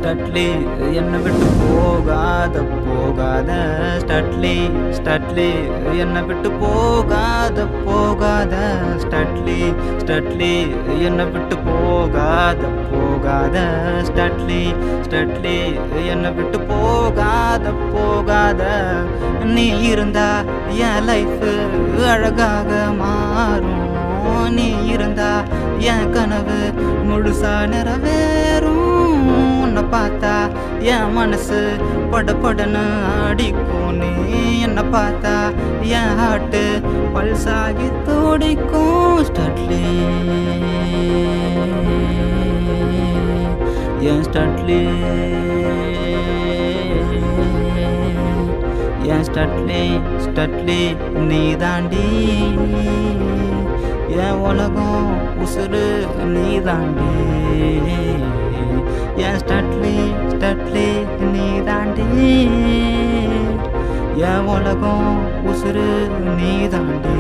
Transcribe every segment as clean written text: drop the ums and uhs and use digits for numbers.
ஸ்டட்லி என்னை விட்டு போகாத போகாத ஸ்டட்லி ஸ்டட்லி என்னை விட்டு போகாத போகாத ஸ்டட்லி ஸ்டட்லி என்னை விட்டு போகாத போகாத ஸ்டட்லி ஸ்டட்லி என்னை விட்டு போகாத போகாத நீ இருந்தா என் லைஃப் அழகாக மாறும் நீ இருந்தா என் கனவு முழுசா நிறைவேறும் உன்னை பார்த்தா என் மனசு படன்னு அடிக்கும் நீ என்னை பார்த்தா என் ஹார்ட்டு பல்சாகி துடிக்கும் ஸ்டட்லி என் ஸ்டட்லி என் ஸ்டட்லி ஸ்டட்லி நீ தாண்டி என் உலகம் உசுறு நீ தாண்டி என் ஸ்டட்லி ஸ்டட்லி நீ தாண்டி என் உலகம் உசுறு நீ தாண்டி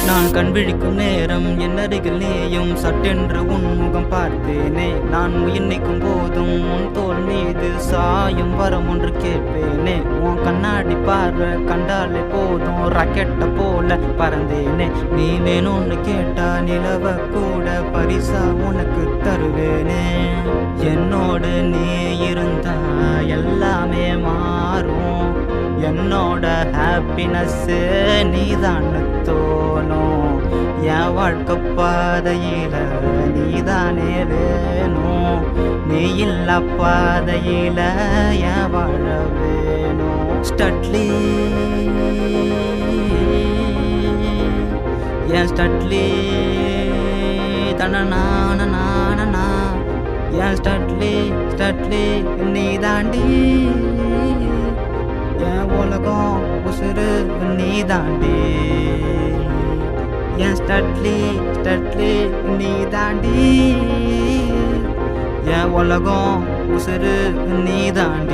நான் கண் விழிக்கும் நேரம் என் அருகில் நீயும் சட்டென்று உன் முகம் பார்த்தேனே நான் உயிர்க்கும் போதும் உன் தோல் மீது சாயும் வரம் ஒன்று கேட்பேனே உன் கண்ணாடி பார்வை கண்டாலே போதும் ராக்கெட்டை போல பறந்தேனே நீ வேணும்னு கேட்டா நிலவ கூட பரிசா உனக்கு தருவேனே என்னோடு நீ இருந்தா எல்லாமே மாறும் என்னோட ஹாப்பினஸ் நீதான் தோணும் என் வாழ்க்கை பாதையில நீதானே வேணும் நீ இல்ல பாதையில என் வாழ வேணும் ஸ்டட்லி என் ஸ்டட்லி தனனா என் ஸ்டட்லி ஸ்டட்லி நீ தாண்டி என் உலகம் உசுறு நீ தாண்டி என் ஸ்டட்லி ஸ்டட்லி நீ தாண்டி என் உலகம் உசுறு நீ தாண்டி